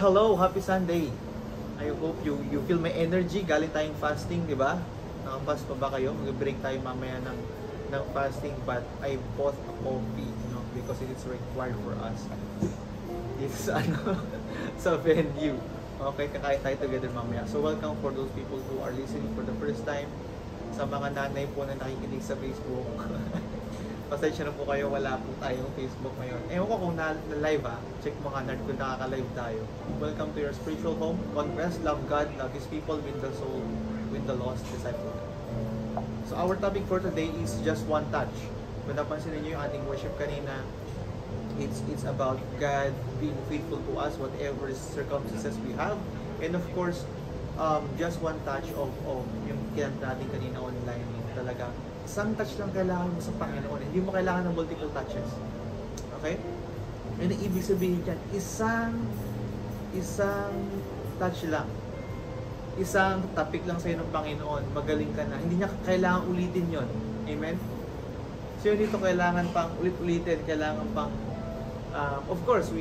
Hello, happy Sunday. I hope you feel my energy. Galing tayong fasting, di ba? Nakafast pa ba kayo? Mag-break tayo mamaya ng fasting, but I bought a coffee, because it is required for us. This sa venue. Okay, kakain tayo together mamaya. So welcome for those people who are listening for the first time. Sa mga nanay po na nakikinig sa Facebook. Pasensya na po kayo, wala po tayong Facebook ngayon. Ewan ko kung na-live check mo nga kung nakaka-live tayo. Welcome to your spiritual home. God bless, love God, love His people, win the soul, win the lost, disciple. So our topic for today is just one touch. Kung napansin niyo yung ating worship kanina, it's about God being faithful to us, whatever circumstances we have. And of course, just one touch of yung kinanta natin kanina online, talaga isang touch lang kailangan mo sa Panginoon. Hindi mo kailangan ng multiple touches. Okay? Yun ang ibig sabihin dyan. Isang touch lang. Isang topic lang sa'yo ng Panginoon. Magaling ka na. Hindi niya kailangan ulitin yon. Amen? So yun dito kailangan pang ulit-ulitin. Kailangan pang of course,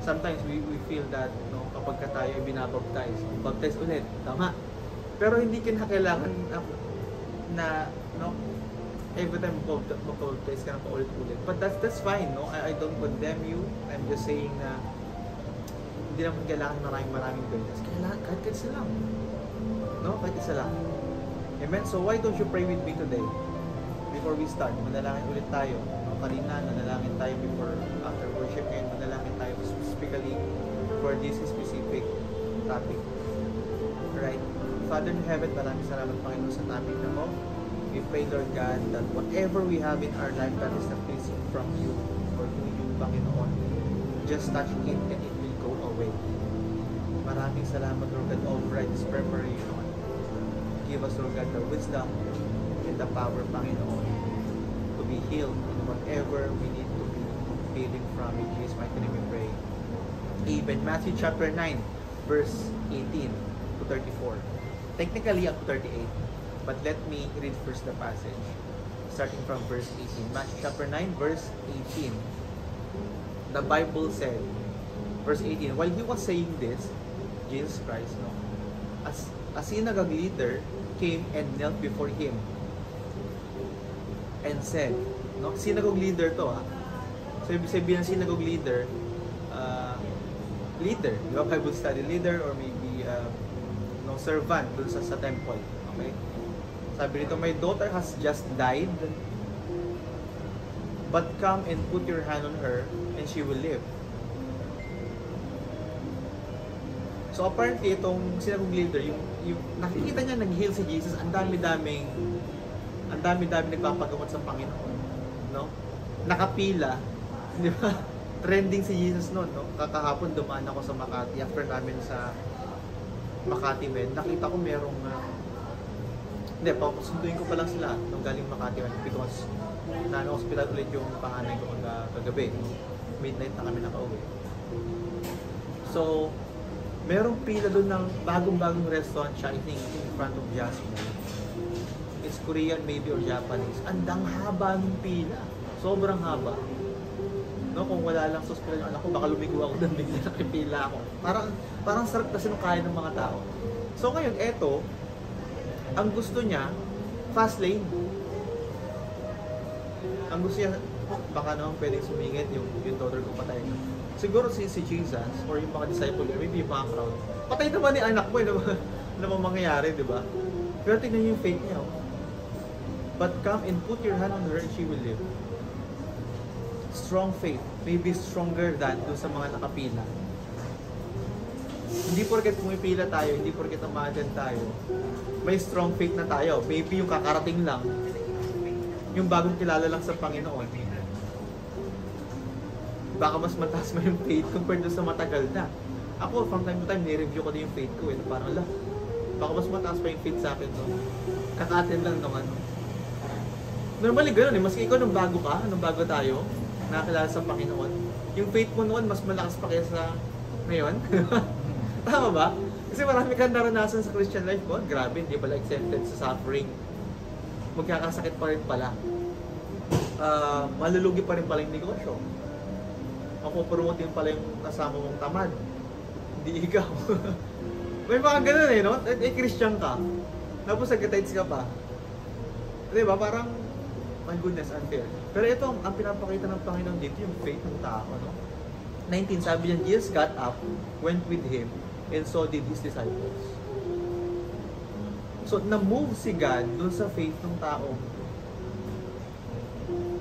sometimes we feel that kapag ka tayo binabaptize, baptize ulit. Tama. Pero hindi kailangan na every time mag-baptize ka na paulit-ulit. But that's fine, no? I don't condemn you. I'm just saying na hindi naman kailangan maraming beses. Kailangan kahit isa lang. No? Kahit isa lang. Amen? So why don't you pray with me today? Before we start, manalangin ulit tayo. No? Kanina, nanalangin tayo after worship ngayon, manalangin tayo specifically for this specific topic. Right? Father in heaven, maraming salamat Panginoon sa topic na mo. We pray, Lord God, that whatever we have in our life that is not pleasing from you or to you, Panginoon, just touch it and it will go away. Maraming salamat, Lord God, override this preparation. Give us, Lord God, the wisdom and the power, Panginoon, to be healed in whatever we need to be healing from. In Jesus' mighty name we pray. Amen. Matthew chapter 9, verse 18 to 34. Technically, up to 38. But let me read first the passage, starting from verse 18. Matthew chapter 9, verse 18. The Bible said, verse 18, while he was saying this, Jesus Christ, a synagogue leader came and knelt before him and said, synagogue leader to So ibig sabihin ng synagogue leader, leader, di ba? Bible study leader or maybe servant dun sa temple. Okay? Sabi nito, my daughter has just died, but come and put your hand on her and she will live. So apparently, itong synagogue leader, yung nakikita niya nag-heal si Jesus, ang dami-daming nagpapagamot sa Panginoon. No? Nakapila, di ba? Trending si Jesus noon, no? Kakahapon dumaan ako sa Makati, after namin sa Makati Med, nakita ko merong papasunduin ko pa lang sila nung galing Makati because na-hospital ulit yung panganay ko kagabi. Midnight na kami nakauwi. So, merong pila doon ng bagong-bagong restaurant siya, I think, in front of Jasmine. It's Korean maybe or Japanese. Andang haba ng pila. Sobrang haba. No, kung wala lang sa hospital yung anak ko, baka lumigo ako doon, bigla nakipila ako. Parang sarap kasi nung kaya ng mga tao. So ngayon, eto, ang gusto niya, fast lane. Ang gusto niya, baka naman pwedeng sumingit yung daughter ko patay. Siguro si Jesus or yung mga disciple, maybe yung mga crowd. Patay naman ni anak mo, ano naman mangyayari, di ba? Pero tignan niyo yung faith niya. But come and put your hand on her and she will live. Strong faith, maybe stronger than doon sa mga nakapila. Hindi porket pumipila tayo, hindi porket umaten tayo, may strong faith na tayo. Maybe yung kakarating lang, yung bagong kilala lang sa Panginoon, baka mas mataas mo yung faith compared doon sa matagal na. Ako, from time to time, ni-review ko din yung faith ko. Parang, baka mas mataas pa yung faith sa akin. Kakaten lang naman. Normally, gano'n Maski ikaw, nung bago tayo, nakakilala sa Panginoon, yung faith mo noon, mas malakas pa kaysa ngayon. Tama ba? Kasi marami kang naranasan sa Christian life ko. Grabe, hindi pala exempted sa suffering. Magkakasakit pa rin pala. Malulugi pa rin pala yung negosyo. Mapupromote din pala yung kasama mong tamad. hindi ikaw. May mga ganun eh, no? Christian ka. Tapos nag-tights ka pa. Di ba? Parang, my goodness, unfair. Pero ito, ang pinapakita ng Panginoon dito, yung faith ng tao, no? 19, sabi niya, Jesus got up, went with him, and so did his disciples. So, na-move si God dun sa faith ng tao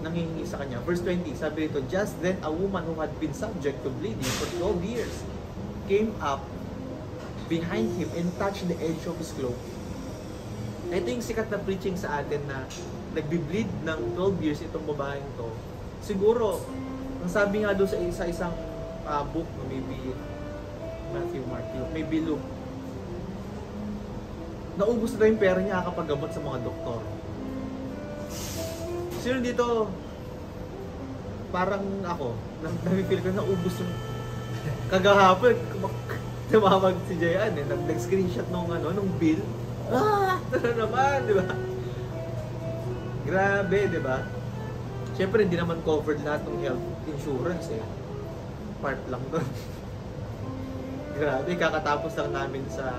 nangihingi sa kanya. Verse 20, sabi rito, just then a woman who had been subject to bleeding for 12 years came up behind him and touched the edge of his cloak. Ito yung sikat na preaching sa atin na nagbi-bleed ng 12 years itong babaeng to. Siguro, ang sabi nga doon sa isang book, maybe Matthew, Mark, Luke, maybe Luke, naubos na yung pera niya kapag gamot sa mga doktor. Sino dito, parang ako, nami-feel ko naubos yung kagahapon, tumawag si Jayan eh, nag-screenshot nung bill. Ano naman, di ba? Grabe, di ba? Siyempre, hindi naman covered lahat ng health insurance eh. Part lang doon. Grabe, kakatapos lang namin sa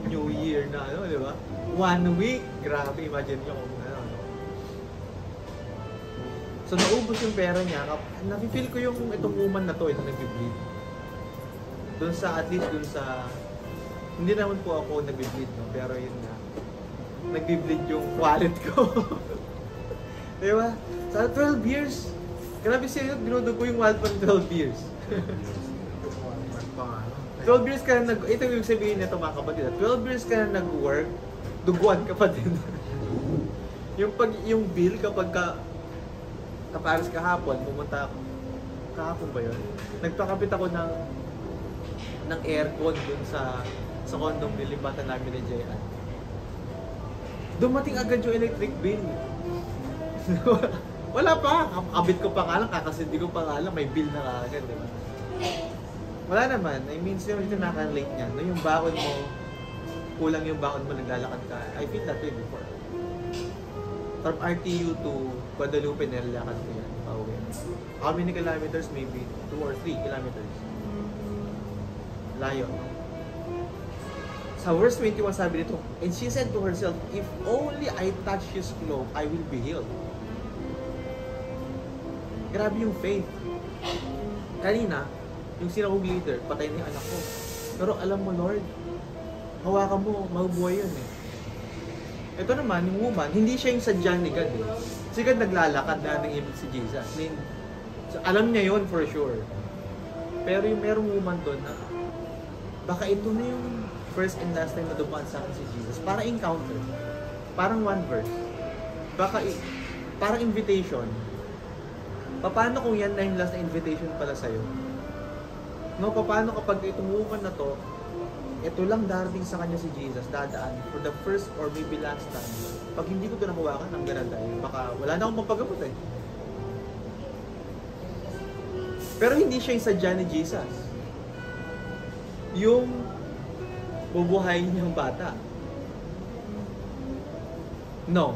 New Year na di ba? 1 week! Grabe, imagine nyo kung So, naubos yung pera niya. Nafe-feel ko yung itong woman na to, itong nag-bleed. Doon sa, at least doon sa, hindi naman po ako nag-bleed, no? Pero yun nga, nag-bleed yung wallet ko. Diba? Sa 12 years, grabe siya yun, dinudugo yung wallet ko ng 12 years. 12 years ka na ito yung sabihin nito mga kapatid, 12 years ka na nag-work, duguan ka pa din. yung bill kapag Paris kahapon, pumunta ako. Kahapon ba yun? Nagpakapit ako ng aircon dun sa condom nilipatan namin ni Jayan. Dumating agad yung electric bill. Wala pa. Kabit ko pa nga lang, kakasindi ko pa nga lang, may bill na agad, di ba? Wala naman. I mean, sino dito naka-late niyan? No? Yung baon mo, kulang yung baon mo, naglalakad ka. I feel that way before. From RTU to Guadalupe, nilalakad ko yan. Pauwi. How many kilometers? Maybe 2 or 3 kilometers. Layo. Sa verse 21 sabi dito, and she said to herself, if only I touch his cloak, I will be healed. Grabe yung faith. Kanina, yung sinakog leader, patay na yung anak ko. Pero alam mo, Lord, hawakan mo, mabubuhay yun eh. Ito naman, yung woman, hindi siya yung sadya ni God eh. Si God naglalakad na ng ibig si Jesus. I mean, so, alam niya yun for sure. Pero yung merong woman doon na, baka ito na yung first and last time na dumaan sa akin si Jesus. Para encounter. Parang one verse. Baka, parang invitation. Paano kung yan na yung last na invitation pala sa'yo? No, paano kapag itong woman na to, ito lang darating sa kanya si Jesus, dadaan for the first or maybe last time. Pag hindi ko ito nahawakan, ang ganda dahil baka wala na akong mapagamot eh. Pero hindi siya yung sadya ni Jesus. Yung bubuhayin niyang bata. No.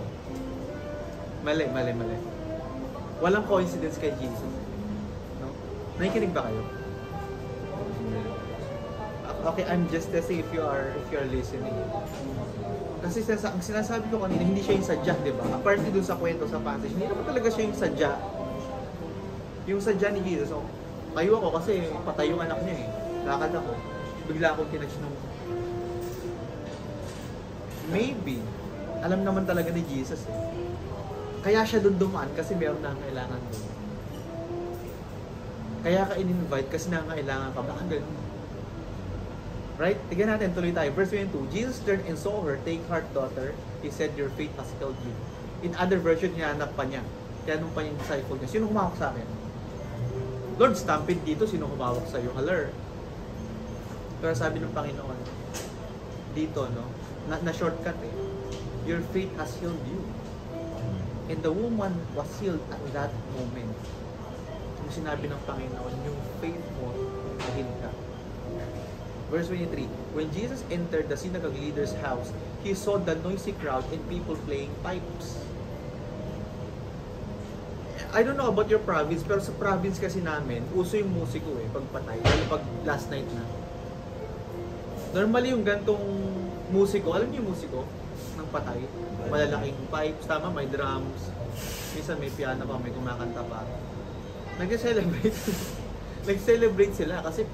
Mali. Walang coincidence kay Jesus. No? Nakikinig ba kayo? Okay, I'm just testing if you are listening. Kasi ang sinasabi ko kanina, hindi siya yung sadya, di ba? Apart dun sa kwento, sa passage, hindi naman talaga siya yung sadya. Yung sadya ni Jesus, oh, tayo ako kasi patay yung anak niya eh. Lakad ako. Bigla akong tinatch nung... Maybe, alam naman talaga ni Jesus eh. Kaya siya dun dumaan kasi meron na kailangan dun. Kaya ka in-invite kasi nangangailangan ka. Baka ganun. Right? Tignan natin, tuloy tayo. Verse 22, Jesus turned and saw her, take heart, daughter. He said, your faith has healed you. In other version, hinahanap pa niya. Kaya nung pa yung disciple niya, sino humawak sa akin? Lord, stampede dito, sino humawak sa iyo? Haller. Pero sabi ng Panginoon, dito, no? Na-shortcut eh. Your faith has healed you. And the woman was healed at that moment. Yung sinabi ng Panginoon, yung faith mo, nahil ka. Verse 23, when Jesus entered the synagogue leader's house, he saw the noisy crowd and people playing pipes. I don't know about your province, pero sa province kasi namin, uso yung musiko pagpatay, lalo pag last night na. Normally yung gantong musiko, alam niyo yung musiko ng patay, malalaking pipes, tama, may drums, minsan may piano pa, may kumakanta pa. Nag-celebrate. Nag-celebrate sila kasi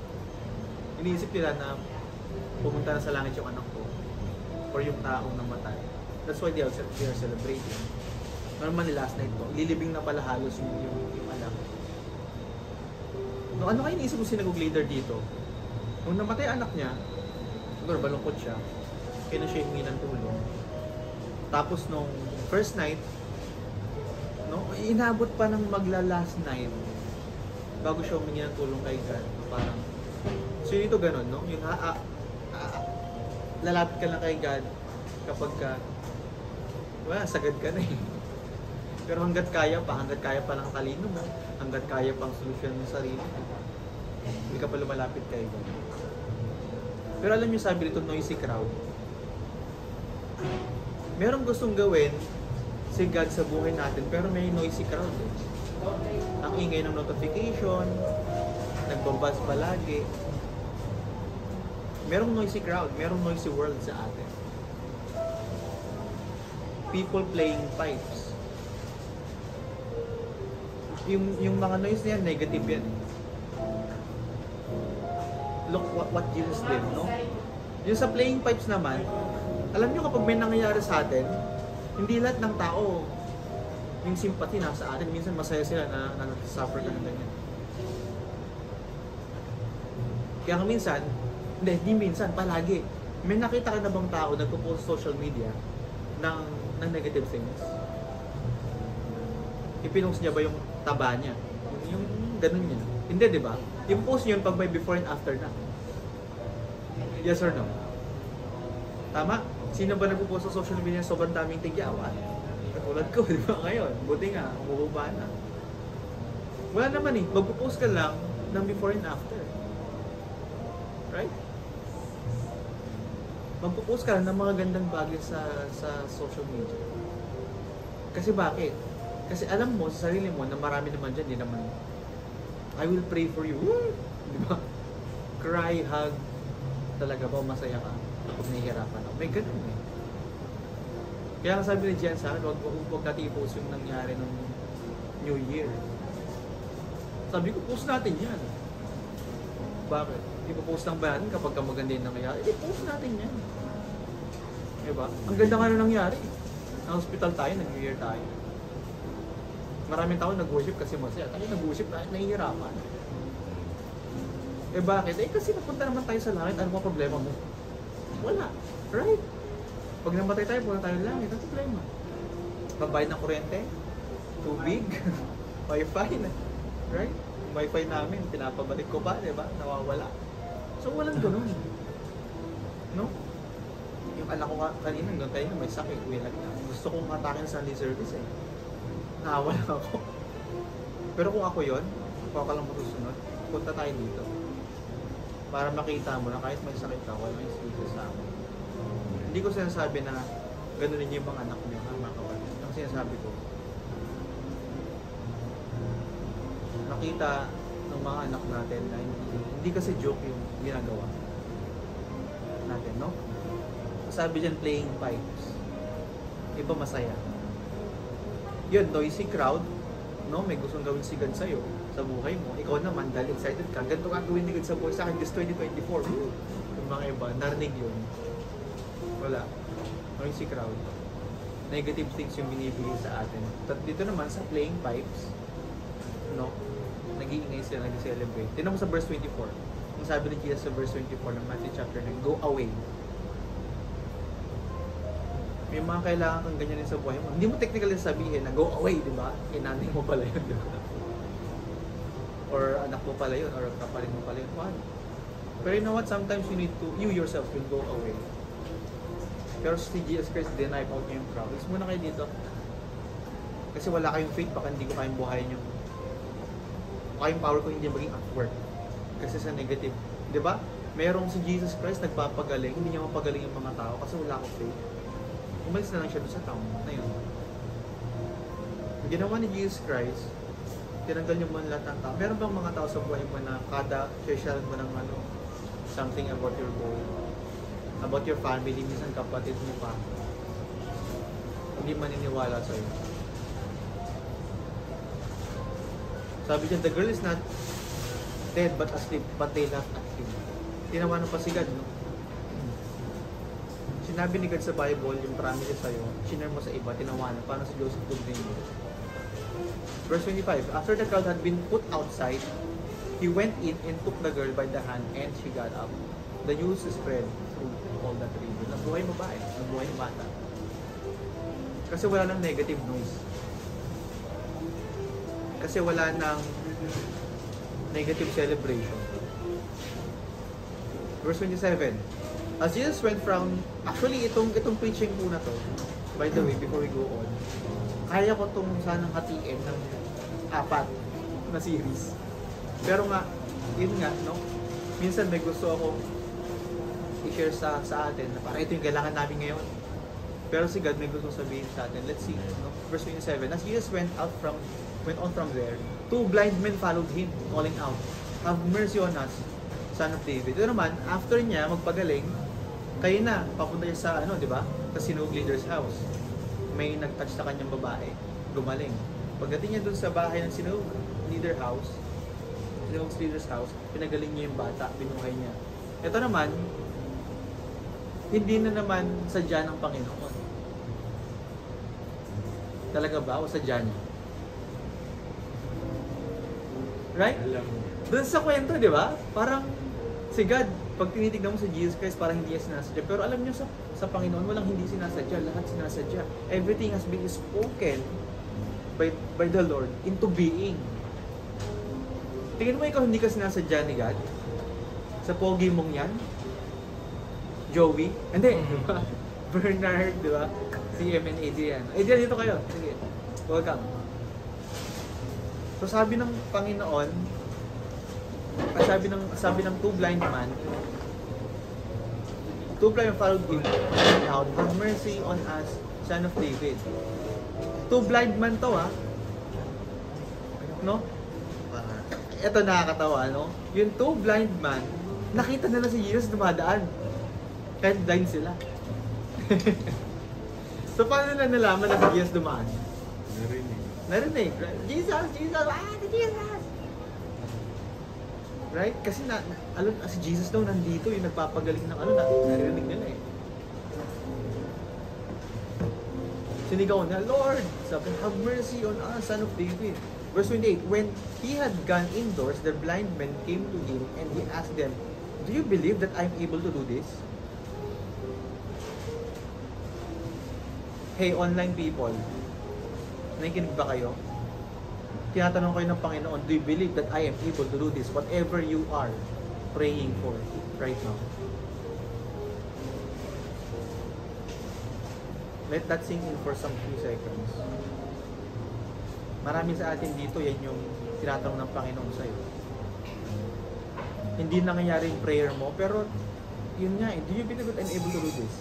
iniisip nila na pumunta na sa langit yung anak ko or yung taong namatay. That's why they are celebrating. Normally last night po, lilibing na pala halos yung anak. No, ano kayo iniisip mo sinagog leader dito? Nung namatay anak niya, siguro balungkot siya, kaya na siya humingi ng tulong. Tapos nung first night, no, inabot pa ng magla-last night bago siya humingi ng tulong kay God. Parang, so yun ito ganun, no? Yung lalapit ka lang kay God kapag ka, diba, sagad ka na eh. Pero hanggat kaya pa lang talino mo, hanggat kaya pang solusyon mo sarili, hindi ka pa lumalapit kay God. Pero alam niyo, sabi nito noisy crowd, merong gustong gawin si God sa buhay natin, pero may noisy crowd eh. Ang ingay ng notification, nagbabuzz palagi. Merong noisy crowd, merong noisy world sa atin. People playing pipes. Yung mga noise na yan, negative yan. Look what Jesus did, no? Yung sa playing pipes naman, alam nyo kapag may nangyayari sa atin, hindi lahat ng tao yung sympathy nasa atin. Minsan masaya sila na suffer ka ng ganyan. Kaya nga minsan, hindi minsan, palagi, may nakita ka na bang tao nagpo-post social media ng negative things? Ipinost niya ba yung taba niya? Yung ganun niya? Hindi, di ba? Yung post niya pag may before and after na. Yes or no? Tama? Sino ba nagpo-post sa social media sobrang daming tigyawan? Katulad ko, di ba ngayon? Buti nga, bubaba na. Wala naman eh. Magpo-post ka lang ng before and after. Right? Magpo-post ka lang ng mga gandang bagay sa social media. Kasi bakit? Kasi alam mo sa sarili mo na marami naman dyan, di naman, I will pray for you. Woo! Di ba? Cry, hug. Talaga ba, masaya ka? Kapag nahihirapan ako. May ganun eh. Kaya sabi ni Jen sa akin, huwag natin i-post yung nangyari ng New Year. Sabi ko, post natin yan. Bakit? Ipo-post lang ba natin kapag maganda yung nangyari? I-post natin yan. Diba? Ang ganda nga na nangyari. Na-hospital tayo, nag-New Year tayo. Maraming tao nag-worship kasi masaya. Tayo nag-worship kahit nahihirapan. Eh bakit? Eh kasi napunta naman tayo sa langit. Ano ba problema mo? Wala. Right? Pag namatay tayo, punta tayo sa langit. Ano problema? Pagbayad ng kuryente, tubig, wifi na. Right? Yung wifi namin, pinapabalik ko pa, diba? Nawawala. So walang ganun. No? Yung anak ko kanina, doon tayo may sakit. Gusto kong hatakin sa Sunday service eh. Nawala ako. Pero kung ako yon, kung ako lang masusunod, punta tayo dito. Para makita mo na kahit may sakit ka, wala may speaker sa akin. Hindi ko sinasabi na ganunin niyo yung mga anak niyo, mga kapatid. Ang sinasabi ko, nakita ng mga anak natin na hindi kasi joke yung ginagawa natin, no? Sabi dyan, playing pipes. Iba masaya. Yun, noisy crowd, no? May gustong gawin si God sa'yo, sa buhay mo. Ikaw naman, dahil excited ka, ganito ka gawin ni God sa buhay sa akin this 2024. Yung mga iba, narinig yun. Wala. Noisy crowd. Negative things yung binibigay sa atin. At dito naman, sa playing pipes, no? Nag-iingay sila, nag-celebrate. Tignan mo sa verse 24. Ang sabi ni Jesus sa verse 24 ng Matthew chapter 9, go away. May mga kailangan kang ganyan sa buhay mo. Hindi mo technically sabihin na go away, di ba? Inanay mo pala yun, di ba? Or anak mo pala yun, or kapatid mo pala yun. What? Pero you know what? Sometimes you yourself will go away. Pero si Jesus Christ, deny out niyo yung crowd. Is muna kayo dito. Kasi wala kayong faith, baka hindi ko kayong buhayin yung kayong power ko hindi maging at work. Kasi sa negative. Di ba? Merong si Jesus Christ nagpapagaling, hindi niya mapagaling yung mga tao kasi wala akong faith. Umalis na lang siya doon sa town na yun. Ang ginawa ni Jesus Christ, tinanggal niyo mo lahat ng tao. Meron bang mga tao sa buhay mo na kada share mo ng ano, something about your goal, about your family, minsan kapatid mo pa, hindi maniniwala sa'yo. Sabi niya, the girl is not dead but asleep, but they laughed at him. Tinawanan pa si God, no? Sinabi ni God sa Bible, yung promise sa'yo, sinare mo sa iba, tinawanan. Parang si Joseph Dugdino. Verse 25, after the crowd had been put outside, he went in and took the girl by the hand and she got up. The news spread through all that region. Nabuhay babae, nabuhay bata. Kasi wala nang negative noise. Kasi wala nang negative celebration. Verse 27, as Jesus went from, actually itong preaching po na to, by the way, before we go on, kaya ko itong sanang hatiin ng 4 na series. Pero nga, yun nga, no? Minsan may gusto ako i-share sa atin na para ito yung kailangan namin ngayon. Pero si God may gusto sabihin sa atin. Let's see, no? Verse 27, as Jesus went on from there, 2 blind men followed him, calling out, have mercy on us, Son of David. Ito naman, after niya magpagaling, kayo na, papunta niya sa, ano, di ba? Sa synagogue leader's house. May nag-touch sa kanyang babae, gumaling. Pagdating niya dun sa bahay ng synagogue leader's house, pinagaling niya yung bata, binuhay niya. Ito naman, hindi na naman sadya ng Panginoon. Talaga ba? O sadya niya? Right? Doon sa kwento, di ba? Parang si God, pag tinitignan mo sa Jesus Christ, parang hindi niya sinasadya. Pero alam niyo sa Panginoon, walang hindi sinasadya. Lahat sinasadya. Everything has been spoken by the Lord into being. Tingin mo ikaw hindi ka sinasadya ni God? Sa pogi mong yan? Joey? Hindi, di ba? Bernard, di ba? CM and Adrian. Adrian, dito kayo. Sige. Welcome. So sabi ng Panginoon, sabi ng 2 blind man followed him out, have mercy on us, Son of David. 2 blind man to, ha? No? Ito nakakatawa, no? Yung 2 blind man, nakita nila si Jesus dumadaan. Kahit blind sila. So paano nila nalaman na si Jesus dumaan? Narinig. Jesus! Jesus! Right? Kasi si Jesus daw nandito, yung nagpapagaling ng narinig nila eh. Sinigaw niya, Lord, sabi, have mercy on us, Son of David. Verse 28, when he had gone indoors, the blind men came to him and he asked them, do you believe that I'm able to do this? Hey, online people, nakikinig ba kayo? Tinatanong kayo ng Panginoon, do you believe that I am able to do this? Whatever you are praying for right now. Let that sink in for some few seconds. Marami sa atin dito, yan yung tinatanong ng Panginoon sa'yo. Hindi nangyayari yung prayer mo, pero yun nga, do you believe that I'm able to do this?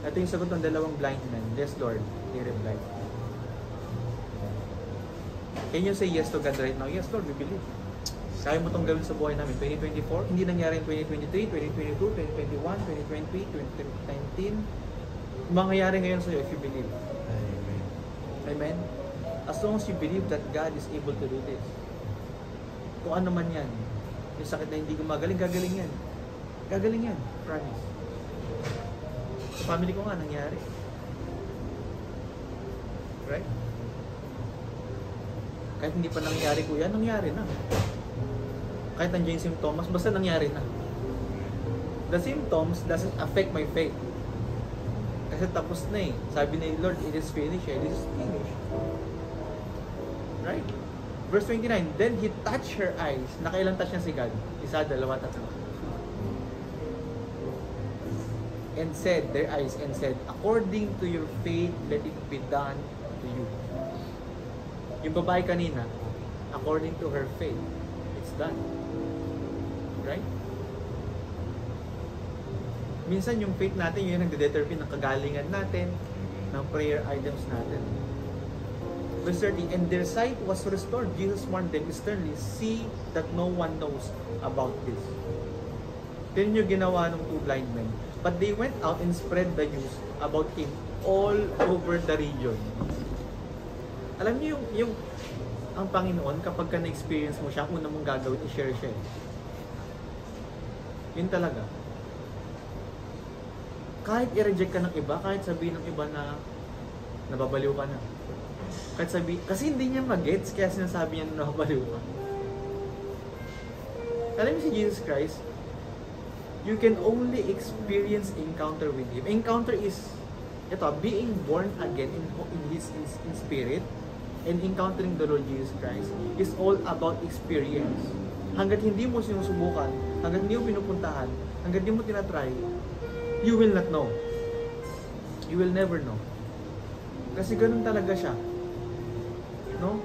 Ito yung sagot ng 2 blind men. Yes, Lord, they replied. Can you say yes to God right now? Yes, Lord, we believe. Kaya mo itong gawin sa buhay namin. 2024, hindi nangyari in 2023, 2022, 2021, 2020, 2019. Mangyayari ngayon sa'yo if you believe. Amen. Amen? As long as you believe that God is able to do this. Kung ano man yan. Yung sakit na hindi gumagaling, gagaling yan. Gagaling yan. Promise. Sa family ko nga, nangyari. Right? Kahit hindi pa nangyari ko yan, nangyari na. Kahit nandiyan yung symptoms, basta nangyari na. The symptoms doesn't affect my faith. Kasi tapos na eh. Sabi ni Lord, it is finished. It is finished. Right? Verse 29, then he touched her eyes. Nakailang touch niya si God? 1, 2, 3. And said, their eyes, and said, according to your faith, let it be done to you. Yung babae kanina, according to her faith, it's done. Right? Minsan yung faith natin, yun yung nagde-determine ng kagalingan natin, ng prayer items natin. Verse 30, and their sight was restored. Jesus warned them sternly, see that no one knows about this. Yun yung ginawa ng two blind men. But they went out and spread the news about him all over the region. Alam niyo yung ang Panginoon, kapag ka na-experience mo siya, ang una mong gagawin, i-share siya. Yun talaga. Kahit i-reject ka ng iba, kahit sabihin ng iba na nababaliw ka na. Kahit sabihin, kasi hindi niya mag-gets, kaya sinasabi niya na nababaliw ka. Alam mo si Jesus Christ, you can only experience encounter with Him. Encounter is, ito, being born again in His in spirit, and encountering the Lord Jesus Christ is all about experience. Hanggat hindi mo sinusubukan, hanggat hindi mo pinupuntahan, hanggat hindi mo tinatry, you will not know. You will never know. Kasi ganun talaga siya. No?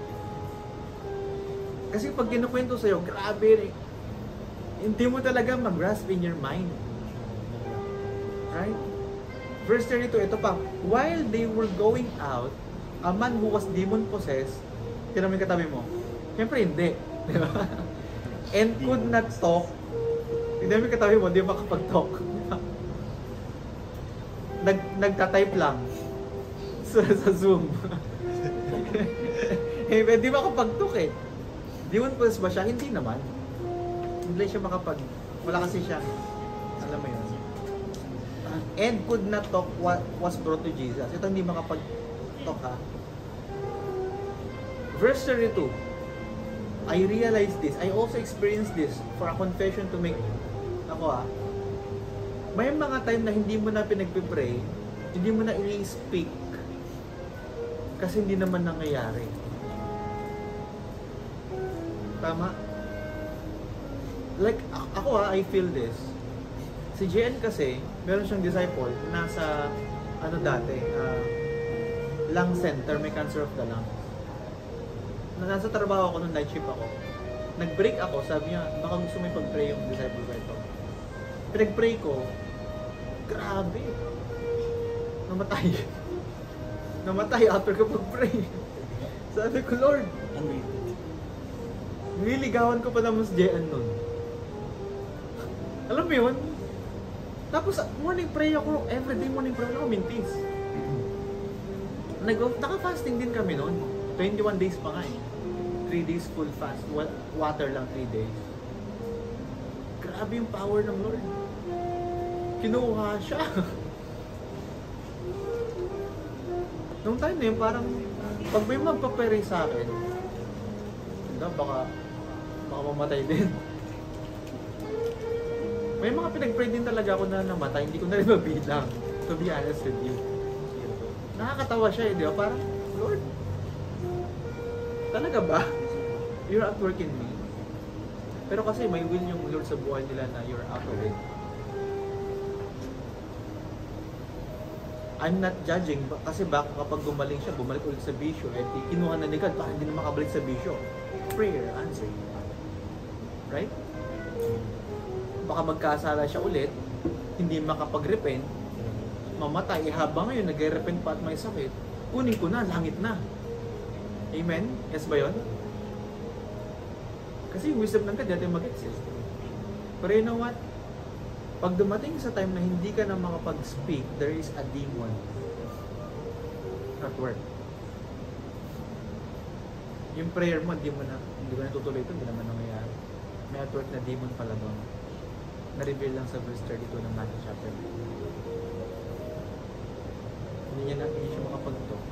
Kasi pag kinukwento sa'yo, grabe, hindi mo talaga mag-grasp in your mind. Right? Verse 32, ito pa. While they were going out, a man who was demon-possessed, sino may katabi mo? Siyempre hindi. Di ba? And could not talk. Hindi may katabi mo, di makapag-talk. Nagtatype lang sa Zoom. Eh, di makapag-talk eh. Demon-possessed ba siya? Hindi naman. Hindi siya wala kasi siya, alam mo yun. And could not talk what was brought to Jesus. Ito hindi makapag-talk ha. Verse 32, I realized this. I also experienced this for a confession to make. Ako may mga time na hindi mo na pinagpipray, hindi mo na i-speak kasi hindi naman nangyayari. Tama? Like, ako I feel this. Si JN kasi, meron siyang disciple, nasa, lung center, may cancer of the lung. Nasa trabaho ako nung night shift ako. Nag-break ako, sabi niya, baka gusto mo pag-pray yung disciple ko ito. Pinag-pray ko, grabe. Namatay after ko pag-pray. Sabi ko, Lord, niligawan ko pa naman si JN nun. Alam mo yun? Tapos morning pray ako, everyday morning pray ako, mintis. Naka-fasting din kami noon. 21 days pa nga eh. 3 days full fast. Water lang 3 days. Grabe yung power ng Lord. Kinuha siya. Nung time na yun, parang pag may magpapere sa akin, baka mamatay din. May mga pinag-pray din talaga ako na namatay, hindi ko na rin mabilang, to be honest with you. Nakakatawa siya di ba? Parang, Lord, talaga ba? You're at work in me. Pero kasi may will yung Lord sa buhay nila na you're out of it. I'm not judging, kasi baka kapag gumaling siya, bumalik ulit sa bisyo, kinuha na ni God, baka hindi na makabalik sa bisyo. Prayer, answer. Right? Baka magkasala siya ulit, hindi makapag-repent, mamatay, habang ngayon nag-repent pa at may sakit, kunin ko na, langit na. Amen? Yes ba yun? Kasi yung wisdom ng God, dati mag-exist. Pero you know what? Pag dumating sa time na hindi ka na makapag-speak, there is a demon at work. Yung prayer mo, hindi mo na tutuloy ito, hindi naman nangyayari. May at work na demon pala doon. Na-reveal lang sa verse 32 ng Matthew chapter 9. Hindi siya makapag-talk.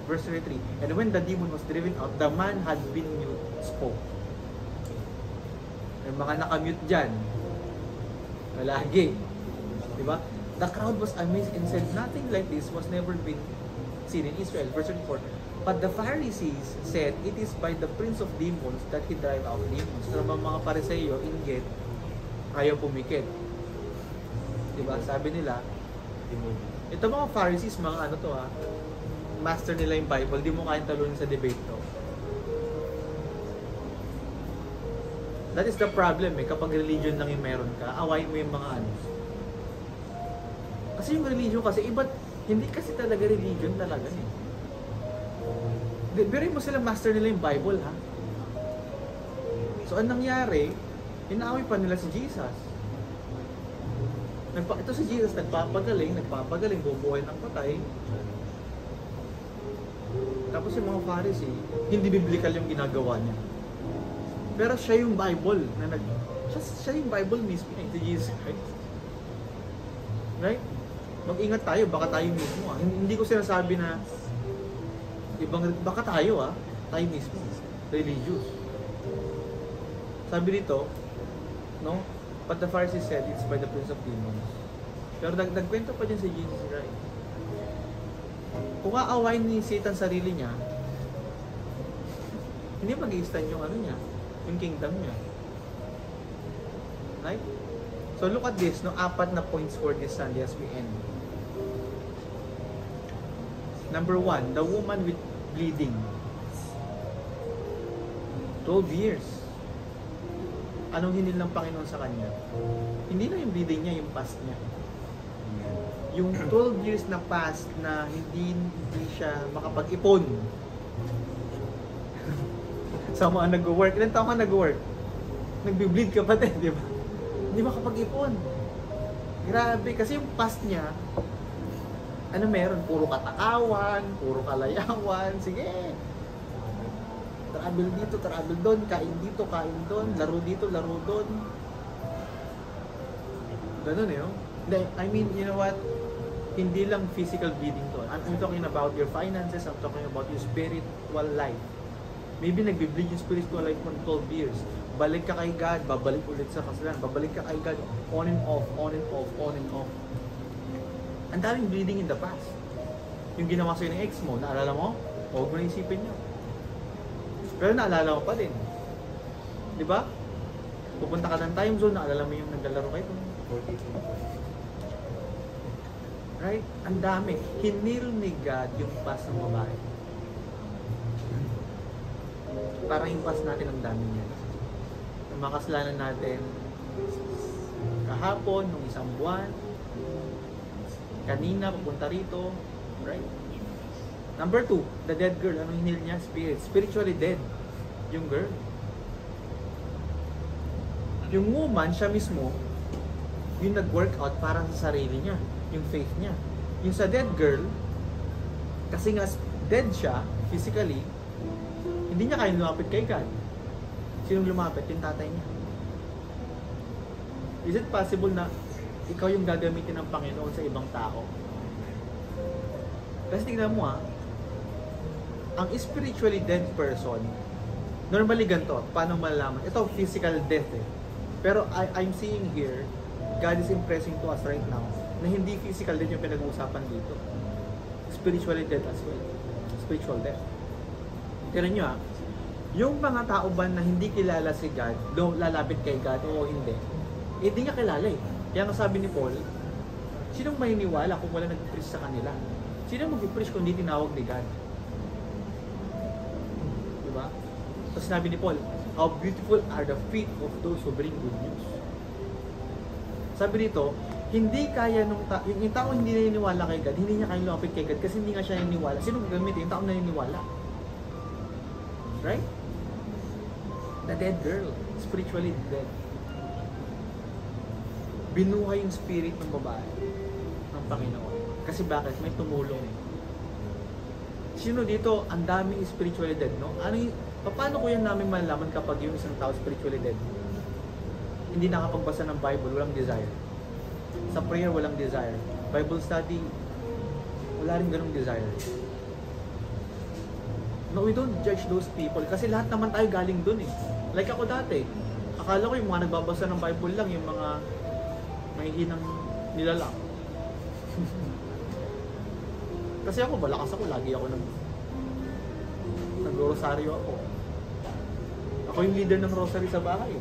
Verse 33, and when the demon was driven out, the man had been mute, spoke. May mga nakamute dyan. Malagi. Diba? The crowd was amazed and said, nothing like this was never been seen in Israel. Verse 34, but the Pharisees said, it is by the prince of demons that he drive out demons. So mga Pariseyo, inggit, ayaw pumikit. Diba? Sabi nila, ito mga Pharisees, mga master nila yung Bible, di mo kayang talunin sa debate to. That is the problem kapag religion lang yung meron ka, awayin mo yung mga Kasi yung religion kasi, hindi kasi talaga religion talaga eh. Biruin mo sila, master nila yung Bible, ha? So, anong nangyari? Inaaway pa nila si Jesus. Ito si Jesus, nagpapagaling, bubuhay ng patay. Tapos yung mga Pharisee, hindi biblical yung ginagawa niya. Pero siya yung Bible, siya yung Bible mismo, si Jesus Christ. Right? Mag-ingat tayo, baka tayo mismo. Hindi ko sinasabi na baka tayo, tayo mismo, religious. Sabi dito, no? But the Pharisees said, it's by the prince of demons. Pero nagkwento pa dyan si Jesus Christ. Kung aawain ni Satan sarili niya, hindi mag-i-stand yung niya, yung kingdom niya. Right? So look at this, no? 4 na points for this Sunday as we end. Number 1, the woman with bleeding. 12 years. Anong hinil ng Panginoon sa kanya? Hindi na yung bleeding niya, yung past niya. Yung 12 years na past na hindi siya makapag-ipon. Sa mga nag-work. Ilan taon ka nag-work? Nagbe-bleed ka pa din, di ba? Hindi makapag-ipon. Grabe, kasi yung past niya, meron? Puro katakawan, puro kalayawan, sige. Travel dito, travel doon, kain dito, kain doon, laro dito, laro doon. Ganun I mean, you know what? Hindi lang physical bleeding to. I'm talking about your finances, I'm talking about your spiritual life. Maybe nagbe-bleed yung spiritual life for 12 years. Balik ka kay God, babalik ulit sa kasalanan. Babalik ka kay God, on and off, on and off, on and off. Ang daming bleeding in the past. Yung ginawa sa'yo ng ex mo, naalala mo? Huwag mo na isipin nyo. Pero naalala mo pa din. Di ba? Pupunta ka ng time zone, naalala mo yung naglalaro kayo. Right? Ang dami. Hinil ni God yung past ng babae. Parang yung past natin ang dami niya. Yung mga kasalanan natin kahapon, nung isang buwan, kanina, papunta rito. Right? Number 2, the dead girl. Anong hinil niya? Spirit. Spiritually dead. Yung girl. Yung woman, siya mismo, yung nag-workout para sa sarili niya. Yung faith niya. Yung sa dead girl, kasi nga dead siya, physically, hindi niya kaya lumapit kay God. Sinong lumapit? Yung tatay niya. Is it possible na ikaw yung gagamitin ng Panginoon sa ibang tao? Kasi tingnan mo ang spiritually dead person, normally ganito, paano malalaman? Ito physical death Pero I'm seeing here, God is impressing to us right now, na hindi physical death yung pinag-uusapan dito. Spiritually dead as well. Spiritual death. Tignan nyo yung mga tao ba na hindi kilala si God, lalapit kay God o hindi, hindi niya kilala Kaya nga sabi ni Paul, sinong maniniwala kung wala nag-preach sa kanila? Sino mag-preach kung hindi tinawag ni God? Diba? Tapos sinabi ni Paul, how beautiful are the feet of those who bring good news. Sabi dito, hindi kaya yung tao hindi naniniwala kay God, hindi niya kaya lumapit kay God kasi hindi nga siya naniniwala. Sino gagamitin? Yung tao naniniwala. Right? The dead girl, spiritually dead. Binuhay yung spirit ng babae ng Panginoon. Kasi bakit? May tumulong. Sino dito, ang daming spiritually dead, no? Paano ko yan namin malalaman kapag yung isang tao spiritually dead? Hindi nakapagbasa ng Bible, walang desire. Sa prayer, walang desire. Bible study, wala rin ganung desire. No, we don't judge those people kasi lahat naman tayo galing dun Like ako dati, akala ko yung mga nagbabasa ng Bible lang, yung mga mahihinang nilalang. Kasi ako, malakas ako, lagi ako nag-rosaryo ako. Ako yung leader ng rosary sa bahay.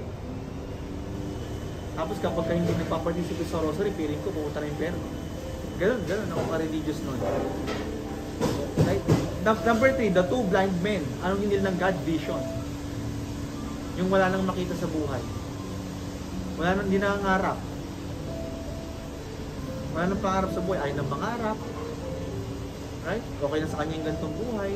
Tapos kapag kayo hindi nagpaparticipate sa rosary, feeling ko pumunta na yung perno. Ganun, ako ka-religious nun. Right? Number 3, the 2 blind men. Anong hinil ng God? Vision. Yung wala nang makita sa buhay. Wala nang dinangarap. Wala nang pangarap sa buhay. Ayaw nang mangarap. Right? Okay na sa kanya yung ganitong buhay.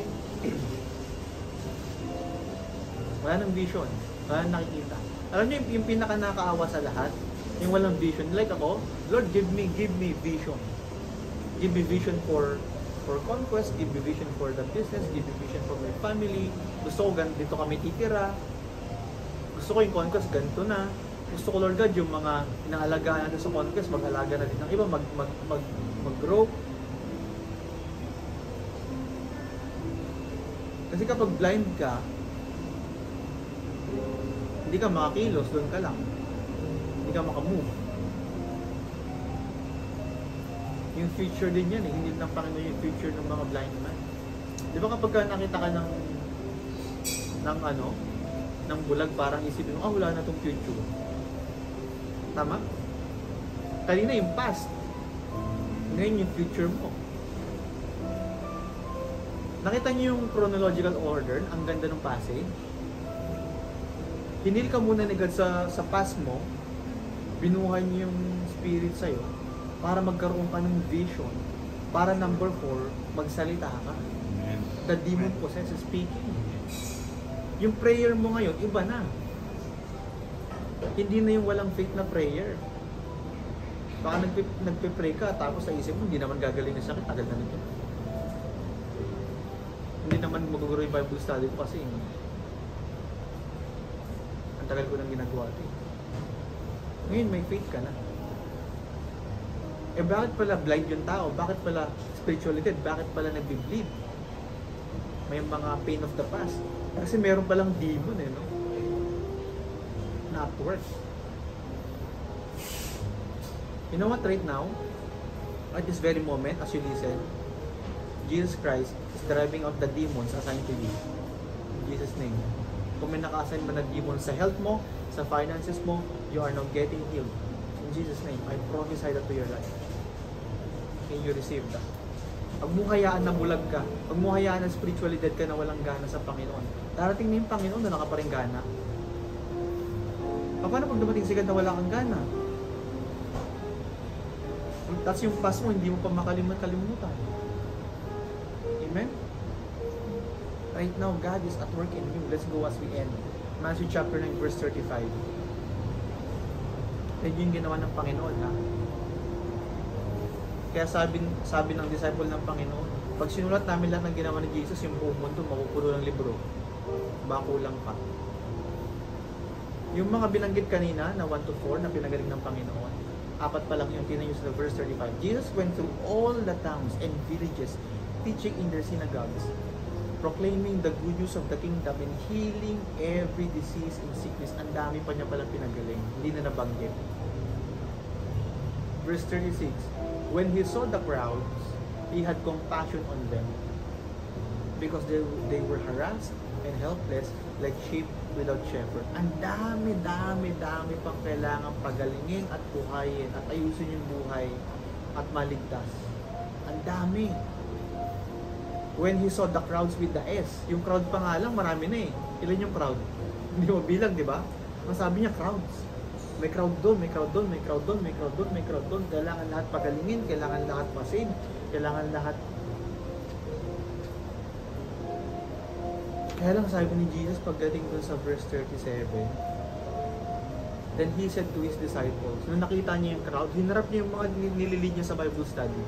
Wala nang vision. Wala nang nakikita. Alam niyo yung pinaka nakakaawa sa lahat? Yung walang vision. Like ako, Lord, give me vision. Give me vision for conquest, give me vision for the business, give me vision for my family. Gusto ko dito kami titira. Gusto ko yung conquest ganito na. Gusto ko, Lord God, yung mga inaalagaan natin sa conquest, mag-alaga na din ng iba, mag-grow. Kasi kapag blind ka, hindi ka makakilos, doon ka lang. Hindi ka makamove. Yung future din yan eh, hindi ng Panginoon yung future ng mga blind man. Di ba kapag nakita ka ng bulag, parang isipin mo, wala na tong future. Tama? Kanina yung past. Ngayon yung future mo. Nakita niyo yung chronological order, ang ganda ng passage. Hinil ka muna ni God sa past mo, binuhay niyo yung spirit sa'yo, para magkaroon ka ng vision, para number 4, magsalita ka. The demon possessed is speaking. Yung prayer mo ngayon, iba na. Hindi na yung walang faith na prayer. Baka nagpe-pray ka, tapos sa isip mo, hindi naman gagaling na sakit, tagal na nito. Hindi naman maguguro yung Bible study ko kasi ang tagal ko nang ginagawa ito. Ngayon may faith ka na. Eh bakit pala blind yung tao? Bakit pala spirituality? Bakit pala nag-believe? May mga pain of the past. Kasi meron palang demon no? Na at work. You know what, right now, at this very moment, as you listen, Jesus Christ is driving out the demons assigned to you. In Jesus' name. Kung may naka-assign man na demons sa health mo, sa finances mo, you are now getting healed. In Jesus' name, I prophesy that to your life. Can you receive that? Huwag mo hayaan na bulag ka. Huwag mo hayaan na spiritually dead ka na walang gana sa Panginoon. Darating na yung Panginoon na nakaparing gana. Paano pag dumating si God na wala kang gana? Tapos yung past mo, hindi mo pa makalimutan. Amen? Right now, God is at work in you. Let's go as we end. Matthew chapter 9, verse 35. Yan yung ginawa ng Panginoon, ha? Kaya sabi ng disciple ng Panginoon, pag sinulat namin lahat ng ginawa ni Jesus, yung buong mundo, makukulo ng libro. Baka kulang pa. Yung mga binanggit kanina, na 1-4, na pinagaling ng Panginoon, 4 pa lang yung tinanyo sa verse 35. Jesus went through all the towns and villages, teaching in their synagogues, proclaiming the good news of the kingdom and healing every disease and sickness. Ang dami pa niya palang pinagaling. Hindi na nabanggit. Verse 36. When he saw the crowds, he had compassion on them because they were harassed and helpless like sheep without shepherd. Ang dami pang kailangan pagalingin at buhayin at ayusin yung buhay at maligtas. Ang dami. When he saw the crowds with the S, yung crowd pa nga lang, marami na eh. Ilan yung crowd? Hindi mo bilang, di ba? Ang sabi niya, crowds. May crowd doon, may crowd doon, may crowd doon, may crowd doon, may crowd doon. Kailangan lahat pagalingin, kailangan lahat masave, kailangan lahat. Kaya lang sabi ni Jesus pagdating doon sa verse 37, then he said to his disciples, nung nakita niya yung crowd, hinarap niya yung mga nililid niya sa Bible study.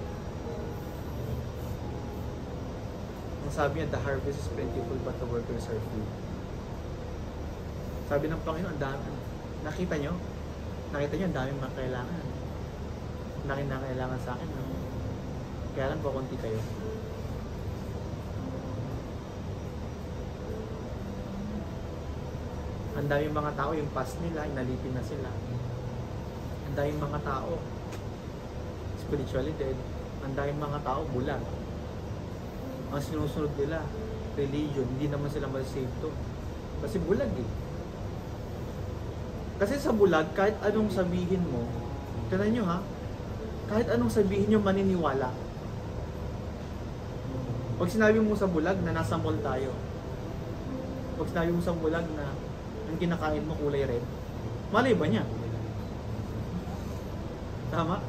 Ang sabi niya, the harvest is plentiful but the workers are few. Sabi ng Panginoon, ang dami. Nakita niyo? Nakita niyo, ang daming mga kailangan. Ang daming na kailangan sa akin. No? Kaya lang kukunti kayo. Ang daming mga tao, yung past nila, inalipin na sila. Ang daming mga tao, spiritually dead. Ang daming mga tao, bulag. Ang sinusunod nila, religion, hindi naman sila ma-save to. Kasi bulag eh. Kasi sa bulag, kahit anong sabihin mo, tignan nyo ha, kahit anong sabihin nyo, maniniwala. Pag sinabi mo sa bulag na nasa mall tayo, pag sinabi mo sa bulag na ang kinakain mo kulay red, malay ba niya? Tama?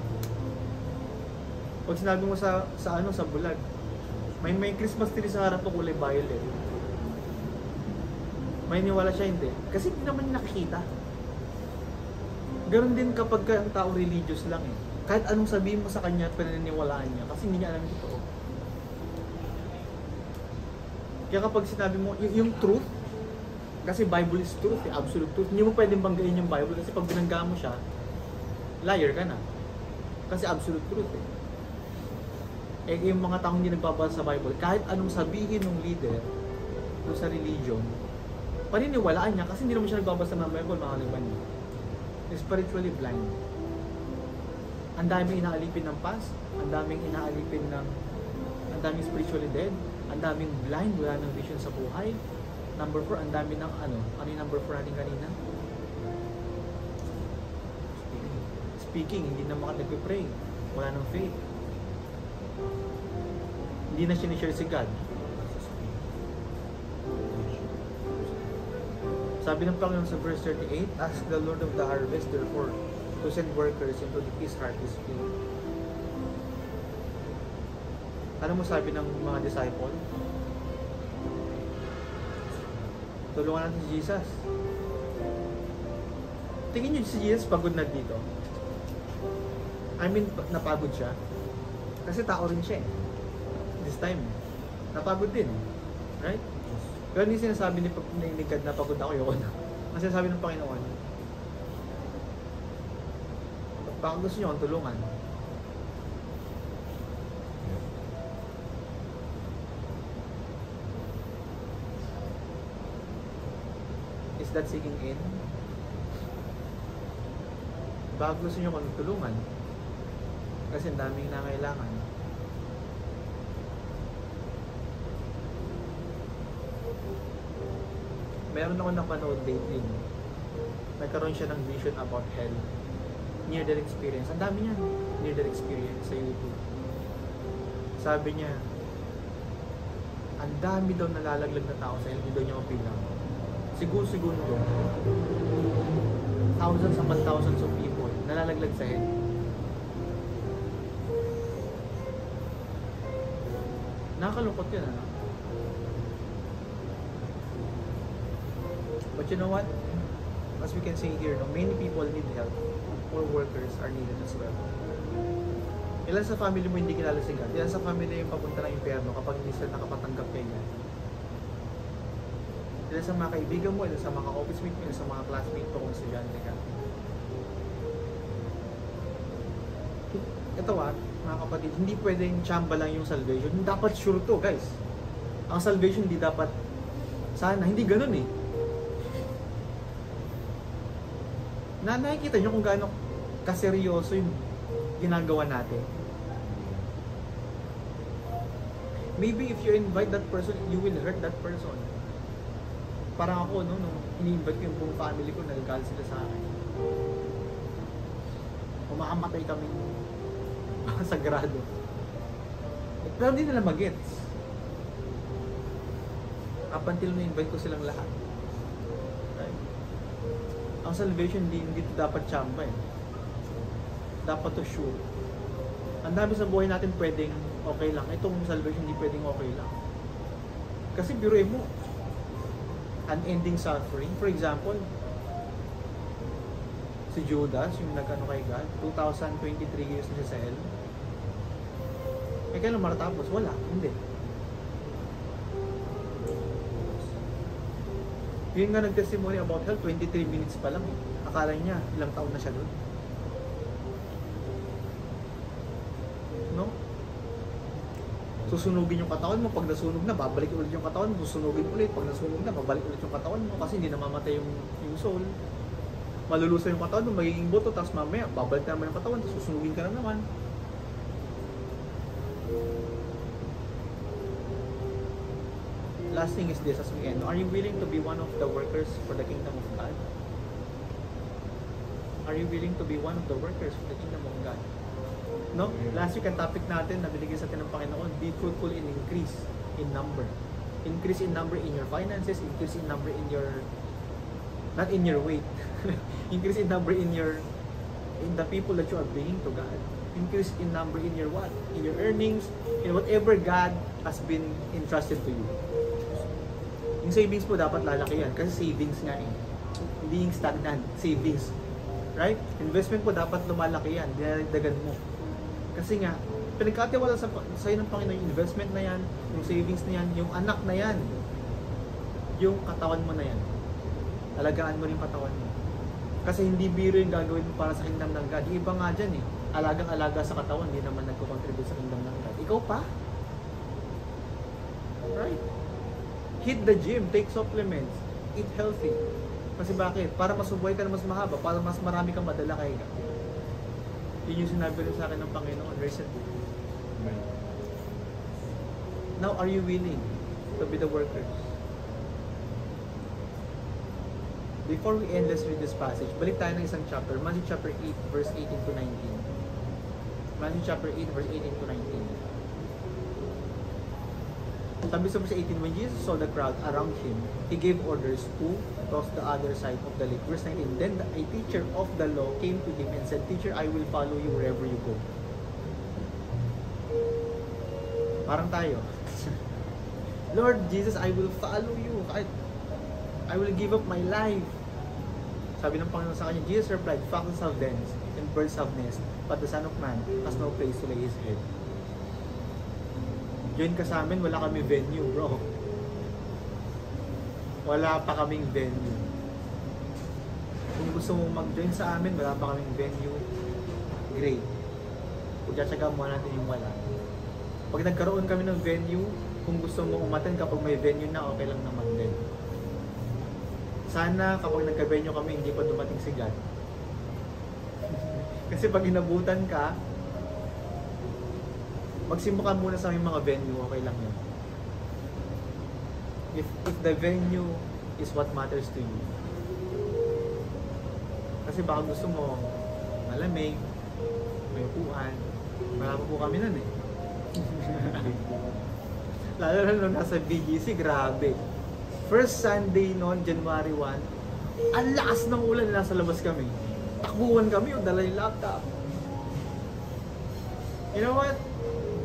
Pag sinabi mo sa bulag, may Christmas tree sa harap mo kulay violet, May niwala siya, hindi. Kasi hindi naman niya nakikita. Ganon din kapag ang tao religious lang eh. Kahit anong sabihin mo sa kanya at paniniwalaan niya, kasi hindi niya alam yung totoo. Kaya kapag sinabi mo, yung truth, kasi Bible is truth, eh, absolute truth. Hindi mo pwedeng banggain yung Bible kasi pag binangga mo siya, liar ka na. Kasi absolute truth eh. Eh yung mga taong hindi nagbabasa sa Bible, kahit anong sabihin ng leader o sa religion, paniniwalaan niya kasi hindi naman siya nagbabasa ng Bible, mga kaliban niya. Spiritually blind. Ang daming inaalipin ng past, ang daming spiritually dead, ang daming blind, wala ng vision sa buhay. Number 4, ang dami ng ano yung number 4 natin kanina? Speaking, hindi na nagpe-pray, wala ng faith. Hindi na sinishare si God. Sabi ng Panginoon sa verse 38, ask the Lord of the harvest, therefore, to send workers into his harvest field. Ano mo sabi ng mga disciple? Tulungan natin si Jesus. Tingin nyo si Jesus pagod na dito? I mean, napagod siya. Kasi tao rin siya eh. This time, napagod din. Right? Pero hindi sinasabi ni God na pagod ako yun. Ang sinasabi ng Panginoon, baka gusto nyo akong tulungan. Is that sinking in? Baka gusto nyo akong tulungan. Kasi ang daming nangailangan. Meron ako napanood lately. Nagkaroon siya ng vision about hell. Near-death experience. Ang dami niyan. Near-death experience sa YouTube. Sabi niya, ang dami daw nalalaglag na tao sa hell. Hindi daw niya mapilang. Segundo. Thousands upon thousands of people nalalaglag sa hell. Nakakalungkot yun, ano? But you know what? As we can see here, no, many people need help. Or workers are needed as well. Ilan sa family mo hindi kilala si God? Ilan sa family yung papunta ng impyerno kapag hindi sila nakapatanggap kay God? Ilan sa mga kaibigan mo, ilan sa mga office mate mo, ilan sa mga classmate mo kung estudyante ka? Ito mga kapatid, hindi pwedeng tsamba lang yung salvation. Dapat sure to, guys. Ang salvation hindi dapat sana, hindi ganun eh. Nakikita nyo kung gaano kaseryoso yung ginagawa natin. Maybe if you invite that person, you will hurt that person. Parang ako, no, nung ini-invite ko yung buong family ko, nagagalit sila sa akin. Umakamatay kami sagrado. Pero hindi nila mag-gets. Up until na-invite ko silang lahat. Right? Ang salvation, hindi ito dapat tsamba eh. Dapat to sure. Ang dami sa buhay natin pwedeng okay lang. Itong salvation hindi pwedeng okay lang. Kasi biruin mo, unending suffering. For example, si Judas, yung nag-ano kay God, 2023 years na siya sa hell. Eh kailan matatapos? Wala, hindi. Yun nga nag-testimony about hell, 23 minutes pa lang eh. Akala niya, ilang taon na siya doon. No? Susunugin yung katawan mo, pag nasunog na, babalik ulit yung katawan mo, susunugin ulit, pag nasunog na, babalik ulit yung katawan mo, kasi hindi namamatay yung soul. Malulusa yung katawan mo, magiging boto, tapos mamaya, babalik na naman yung katawan, tapos susunugin ka na naman. Last thing is this as we end. Are you willing to be one of the workers for the kingdom of God? Are you willing to be one of the workers for the kingdom of God? No? Last week, ang topic natin na binigay sa atin ng Panginoon, be fruitful in increase in number. Increase in number in your finances, increase in number in your, not in your weight. Increase in number in the people that you are bringing to God. Increase in number in your what? In your earnings, in whatever God has been entrusted to you. Yung savings po dapat lalaki yan kasi savings nga eh. Hindi yung stagnant, savings. Right? Investment po dapat lumalaki yan, dinadagdagan mo. Kasi nga, pinagkatiwala sa'yo ng Panginoon yung investment na yan, yung savings na yan, yung anak na yan, yung katawan mo na yan. Alagaan mo rin katawan mo. Kasi hindi biro yung gagawin mo para sa kingdom ng God. Yung iba nga dyan eh, alagang-alaga sa katawan, hindi naman nagko-contribute sa kingdom ng God. Ikaw pa? Right? Hit the gym, take supplements, eat healthy. Kasi bakit? Para masubuhay ka na mas mahaba, para mas marami kang madala kay God. Yun yung sinabi rin sa akin ng Panginoon recently. Now, are you willing to be the workers? Before we end, let's read this passage. Balik tayo ng isang chapter. Matthew chapter 8, verse 18 to 19. Matthew chapter 8, verse 18 to 19. Sabi sa verse 18, when Jesus saw the crowd around him, he gave orders to cross the other side of the lake. Verse 19, then a teacher of the law came to him and said, Teacher, I will follow you wherever you go. Parang tayo. Lord Jesus, I will follow you. I will give up my life. Sabi ng Panginoon sa kanya, Jesus replied, foxes have dens and birds have nests, but the Son of Man has no place to lay His head. Join ka sa amin, wala kami venue, bro. Wala pa kaming venue. Kung gusto mong mag-join sa amin, wala pa kaming venue, great. Pagtsatsaga mo natin yung wala. Pag nagkaroon kami ng venue, kung gusto mong umaten kapag may venue na, okay lang naman din. Sana kapag nagka-venue kami, hindi pa dumating si God. Kasi pag inabutan ka, magsimba ka muna sa aming mga venue, okay lang yun. If the venue is what matters to you. Kasi baka gusto mo malamig, may upuan, marami po kami nun eh. Lalo na nung nasa BGC, grabe. First Sunday noon, January 1, ang lakas ng ulan na nasa labas kami. Takbuhan kami, o dala yung laptop. You know what?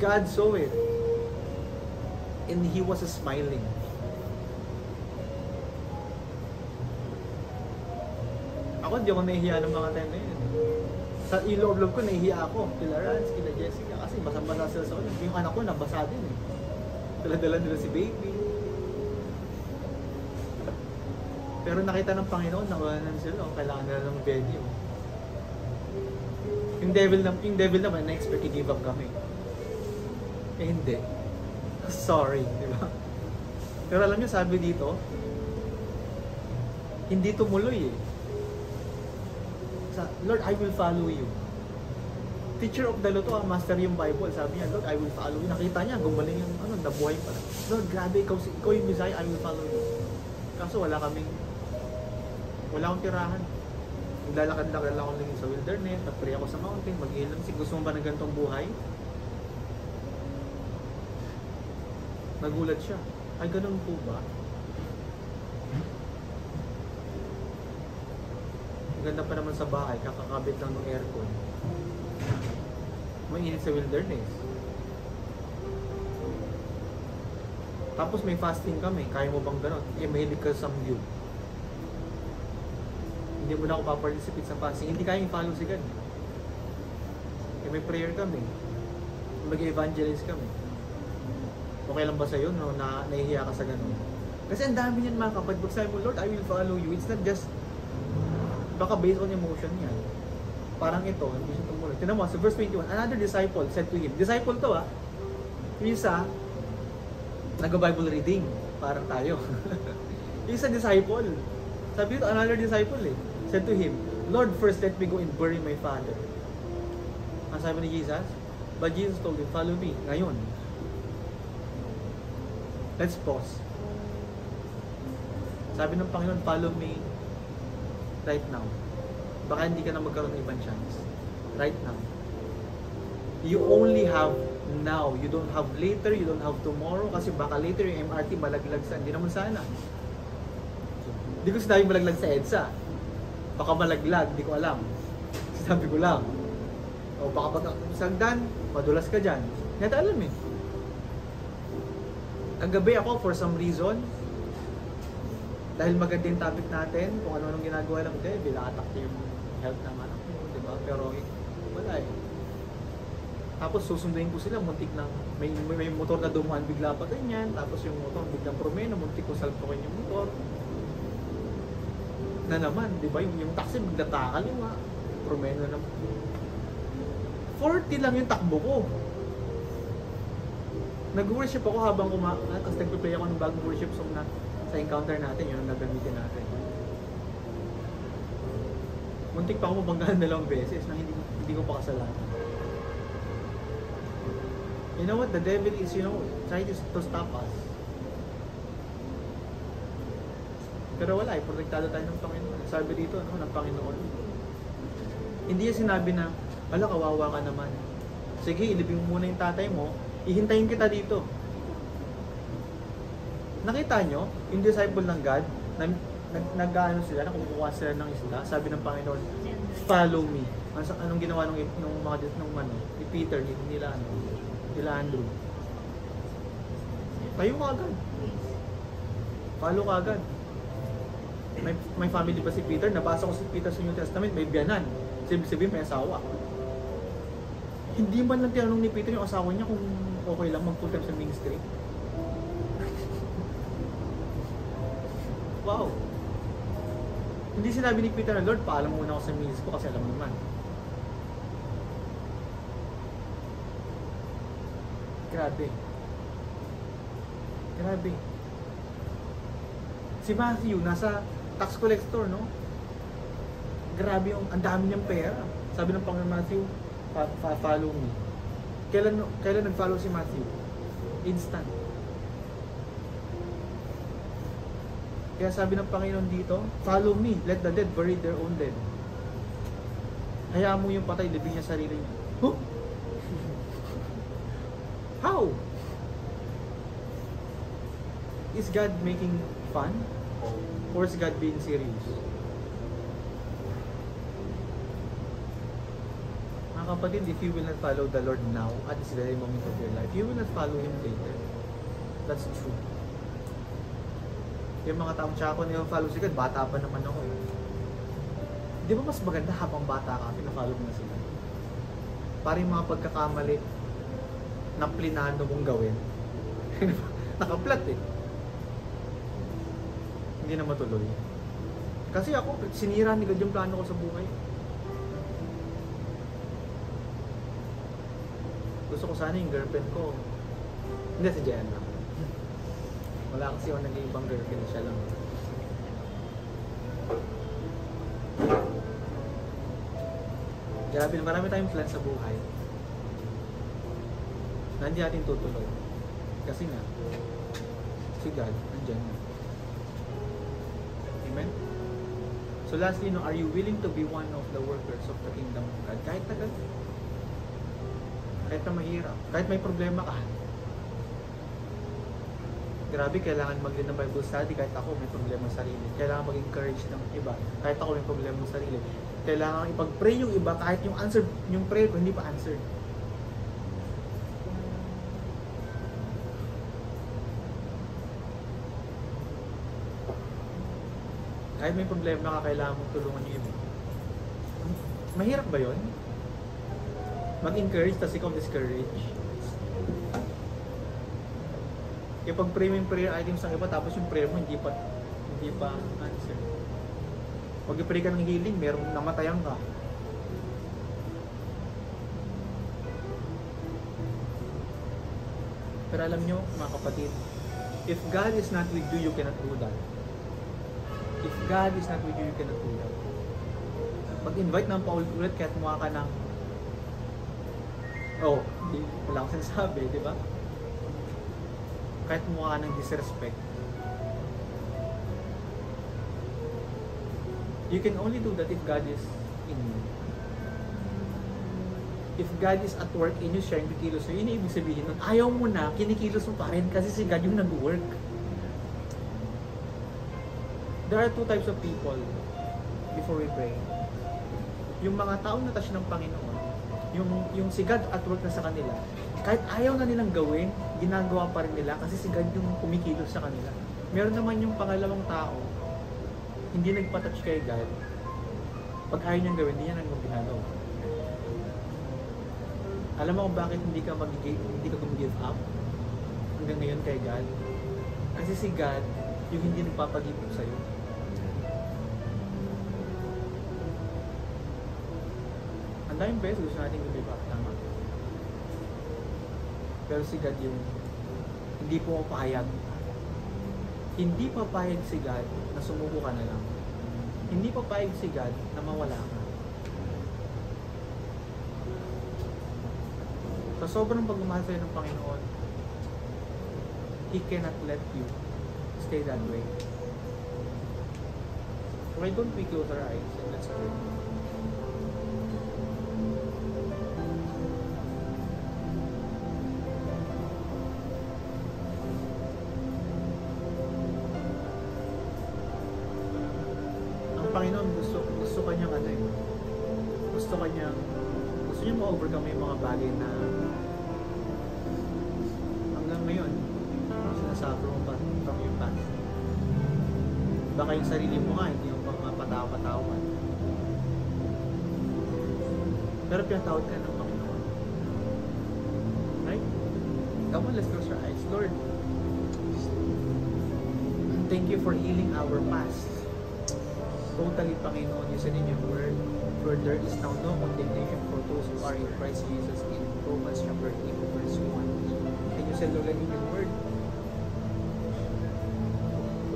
God saw it. And He was smiling. Ako, di ako nahihiya ng mga time na yun. Sa iloob-loob ko, nahihiya ako. Kila Rans, kila Jessica, kasi basa-basa sila sa ulan. Yung anak ko, nabasa din eh. Dala-dala nila si baby. Pero nakita ng Panginoon, nawalan sila, kailangan nila ng venue. Yung devil naman, na-expect i-give up kami. Eh hindi. Sorry, di ba? Pero alam niyo, sabi dito, hindi tumuloy eh. Lord, I will follow you. Teacher of the law to, master yung Bible. Sabi niya, Lord, I will follow you. Nakita niya, gumaling yung nabuhay pala. Lord, grabe, ikaw yung Messiah, I will follow you. Kaso wala akong tirahan. Naglalakad-lakad lang ako lang sa wilderness, nag-pray ako sa mountain, mag-ilang. Gusto mo ba ng ganitong buhay? Nagulat siya. Ay, ganun po ba? Ang ganda pa naman sa bahay, kakakabit lang ng aircon. Mainit sa wilderness. Tapos may fasting kami, kaya mo bang gano'n? Eh, mahilig ka sa samgyup. Hindi mo na ako pa-participate sa fasting, hindi kaya i-follow si God. Eh, may prayer kami. Mag-evangelize kami. Okay lang ba sa'yo, no, na nahihiya ka sa gano'n? Kasi ang dami niyan mga kapatid. Pag sabi mo, Lord, I will follow you. It's not just, baka based on emotion yan. Parang ito, hindi siya tumuloy. Tignan mo, sa verse 21, another disciple said to him, disciple to yung isa, nag-Bible reading, parang tayo. Yung isa disciple. Sabi ito, another disciple said to him, Lord, first let me go and bury my father. Ang sabi ni Jesus, but Jesus told him, follow me, ngayon. Let's pause. Sabi ng Panginoon, follow me right now. Baka hindi ka na magkaroon ng ibang chance. Right now. You only have now. You don't have later, you don't have tomorrow. Kasi baka later yung MRT malaglag sa, hindi naman sana. Hindi ko sinabi malaglag sa EDSA. Baka malaglag, hindi ko alam. Sinabi ko lang. O baka pag sagdan, madulas ka dyan. Hindi natin alam eh. Ang gabi ako, for some reason, dahil maganda yung topic natin, kung ano-anong ginagawa ng devil, attack yung health ng anak mo, di ba? Pero wala eh. Tapos susunduin ko sila, muntik ng, may motor na dumaan, bigla pa ganyan, tapos yung motor biglang promeno, muntik ko salpukin yung motor. Na naman, di ba? Yung taxi bigla takaliwa, promeno na 40 lang yung takbo ko. Nag-worship ako habang tapos nagpe-play ako ng bagong worship song na sa encounter natin, yun ang nagamitin natin. Muntik pa ako mabanggahan 2 beses na hindi ko pa kasalanan. You know what? The devil is, trying to stop us. Pero wala eh, protektado tayo ng Panginoon. Sabi dito, ng Panginoon. Hindi niya sinabi na, ala, kawawa ka naman. Sige, ilibing mo muna yung tatay mo, ihintayin kita dito. Nakita nyo, yung disciple ng God, nag-ano sila, kumukuha sila ng isda, sabi ng Panginoon, follow me. Anong ginawa ni Peter, nila Andrew? Tayo ka agad. Follow ka agad. May family pa si Peter, nabasa ko si Peter sa New Testament, may biyanan. Sabihin may asawa. Hindi man lang tinanong ni Peter yung asawa niya kung okay lang mag-full time sa ministry. Wow. Hindi sinabi ni Peter na, Lord, paalam muna ako sa ministry ko kasi alam naman. Grabe. Grabe. Si Matthew, nasa tax collector, no? Grabe yung, ang dami niyang pera. Sabi ng Panginoon Matthew, follow me. Kailan nag-follow si Matthew? Instant. Kaya sabi ng Panginoon dito, follow me, let the dead bury their own dead. Hayaan mo yung patay, libing niya sarili niya. Huh? How? Is God making fun? Or is God being serious? Mga kapatid, if you will not follow the Lord now, at this very moment of your life, you will not follow Him later. That's true. Yung mga taong tsaka ko na yung follow si God, bata pa naman ako eh. Di ba mas maganda habang bata ka, pina-follow mo na sila? Parang mga pagkakamali na plinano mong gawin. Nakaplat eh. Hindi na matuloy. Kasi ako, sinira ni God yung plano ko sa buhay. Gusto ko sana yung girlfriend ko. Hindi, si Jenna. Wala kasi ako nag-iibang girlfriend, siya lang. Grabe, marami tayong plans sa buhay. Na hindi natin tutuloy. Kasi nga, si God, nandiyan na. Amen? So lastly, are you willing to be one of the workers of the kingdom of God? Kahit tagal. Kahit na mahirap. Kahit may problema ka. Grabe, kailangan mag-lead ng Bible study kahit ako may problema sa sarili. Kailangan mag-encourage ng iba kahit ako may problema sa sarili. Kailangan ipag-pray yung iba kahit yung answer, yung prayer ko hindi pa answered. Kahit may problema ka, kailangan mong tulungan yung iba. Mahirap ba yun? Mag-encourage tapos ikaw discourage. Pag-pray mo yung prayer items ng iba tapos yung prayer mo hindi pa answer. Pag i-pray ka ng healing, merong namatayan ka. Pero alam nyo, mga kapatid, if God is not with you, you cannot do that. If God is not with you, you cannot do that. Pag-invite ng paulit-ulit kahit mukha ka ng wala akong sinasabi, di ba? Kahit mukha ng disrespect. You can only do that if God is in you. If God is at work in you, siya yung kikilos. So yun yung ibig sabihin nun. Ayaw mo na, kinikilos mo pa rin kasi si God yung nag-work. There are two types of people before we pray. Yung mga taong natouch ng Panginoon, yung si God at work na sa kanila, kahit ayaw na nilang gawin, ginagawa pa rin nila kasi si God yung kumikilos sa kanila. Meron naman yung pangalawang tao hindi nagpa-touch kay God, pag ayaw niyang gawin, hindi niya nang ginagawa. Alam mo kung bakit hindi ka mag-give up hanggang ngayon kay God? Kasi si God, yung hindi nagpapag-give up sa'yo. Ang daming beses gusto natin give up, tama? Pero si God yung hindi pumapayag. Hindi papayag si God na sumuko ka na lang. Hindi papayag si God na mawala ka. Sa sobrang pagmamahal sa'yo ng Panginoon, He cannot let you stay that way. Why don't we close our eyes and let's pray? Ang Panginoon gusto kanyang gusto niya ma-overcome yung mga bagay na hanggang ngayon sinasuffer mo pa from your past. Baka yung sarili mo nga hindi mo pang mapatawa-patawan, pero pinatawad ka ng Panginoon, right? Come on, let's close our eyes. Lord, thank you for healing our past totally, Panginoon. You said in your word, for there is now no condemnation for those who are in Christ Jesus, in Romans chapter 8 verse 1. And you said, Lord, in your word,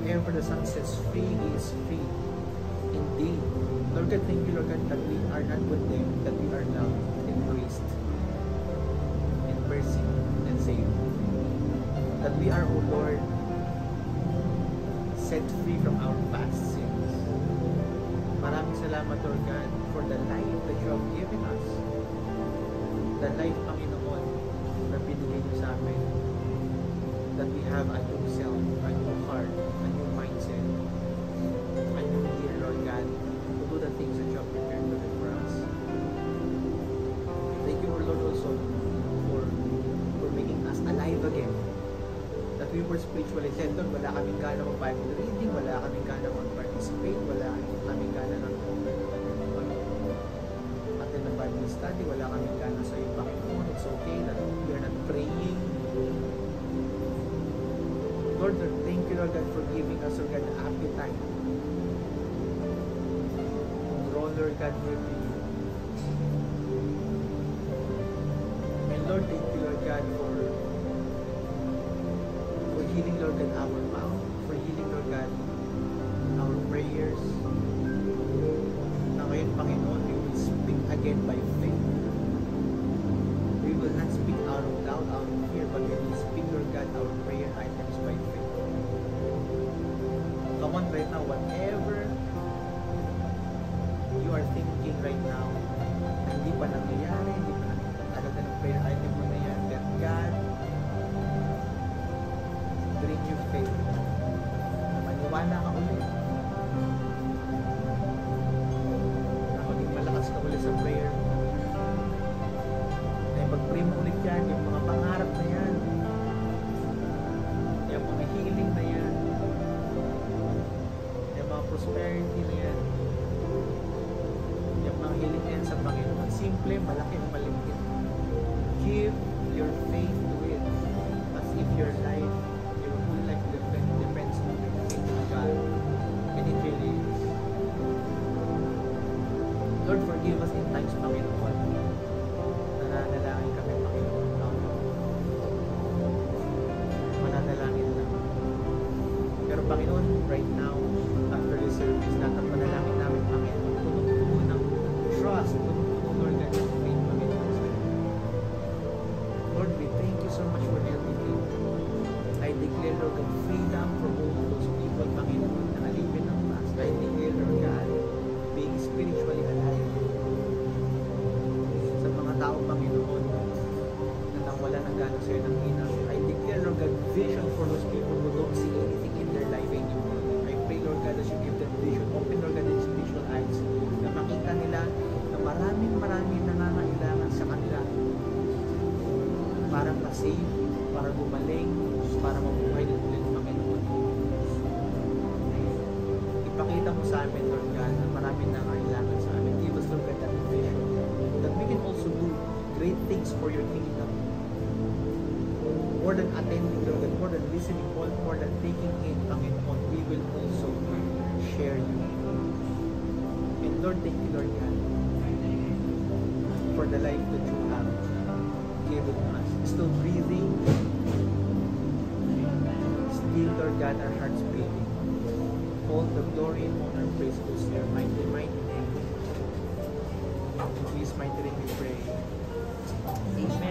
whoever the Son sets free, he is free indeed. Lord God, thank you, Lord God, that we are not condemned, that we are loved and graced and mercy and saved. That we are, O Lord, set free from our past sins. Maraming salamat, Lord God, for the life that you have given us. The life, Panginoon, na binigay niyo sa amin. That we have a new self, a new heart, a new mindset, a new year, Lord God, to do the things that you have prepared for us. Thank you, Lord, also for making us alive again. That we were spiritually dead, Lord. Wala kaming gana mag-Bible reading, wala kaming gana mag-participate, wala kaming gana attend ng Bible study, wala kaming gana sa iyo, Panginoon. It's okay that we are not praying. Lord, thank you, Lord God, for giving us, Lord God, the appetite to grow, Lord God, near to you. And Lord, thank you, Lord God, for healing, Lord God, our mouth, for healing, Lord God, our prayers. Na ngayon, Panginoon, we will speak again by faith. We will not speak out of doubt, out of fear, but we will speak, Lord God, our prayer items by faith. Come on, right now, whatever you are thinking right now, hindi pa nangyayari, hindi pa talaga ng prayer item mo na yan, that God bring you faith. Maniwala ka ulit. Na maging malakas ka ulit sa prayer mo. Na pag-pray mo ulit yan, yung mga pangarap na yan, yung mga healing na yan, yung mga prosperity na yan, yung mga healing na yan sa Panginoon. Simple, malaki, maliit. Give your faith to it. As if your life depends on the faith of God. And it really is. Lord, forgive us in times, Panginoon. Nananalangin kami, Panginoon. Mananalangin lang. Pero Panginoon, right now, after this service, lahat ng panalangin namin, Panginoon, puno-puno ng trust, puno-puno, Lord God, ng faith, Panginoon, sa iyo. Lord, we thank you so much for everything. I declare, Lord God, freedom from all those people, Panginoon, na alipin ng past. I declare, Lord God, being spiritually alive. Sa mga tao, Panginoon, na nawala ng gana sa'yo ng hinang. I declare, Lord God, vision for those people who don't see anything in their life anymore. I pray, Lord God, that you give them vision. Open, Lord God, their spiritual eyes, na makita nila na maraming nangangailangan sa kanila para pa-save, para gumaling, para mabuhay ng ulit, Panginoon. Ipakita mo sa amin, Lord God, na maraming nangailangan sa amin. Give us, Lord God, that vision, that we can also do great things for your kingdom. More than attending, Lord God, more than listening, more than taking in, Panginoon, we will also share you. And Lord, thank you, Lord God, for the life that you have given us. Still breathing, still, Lord God, our hearts beating. All the glory and honor and praise goes to your mighty, mighty name. In Jesus' mighty name we pray. Amen.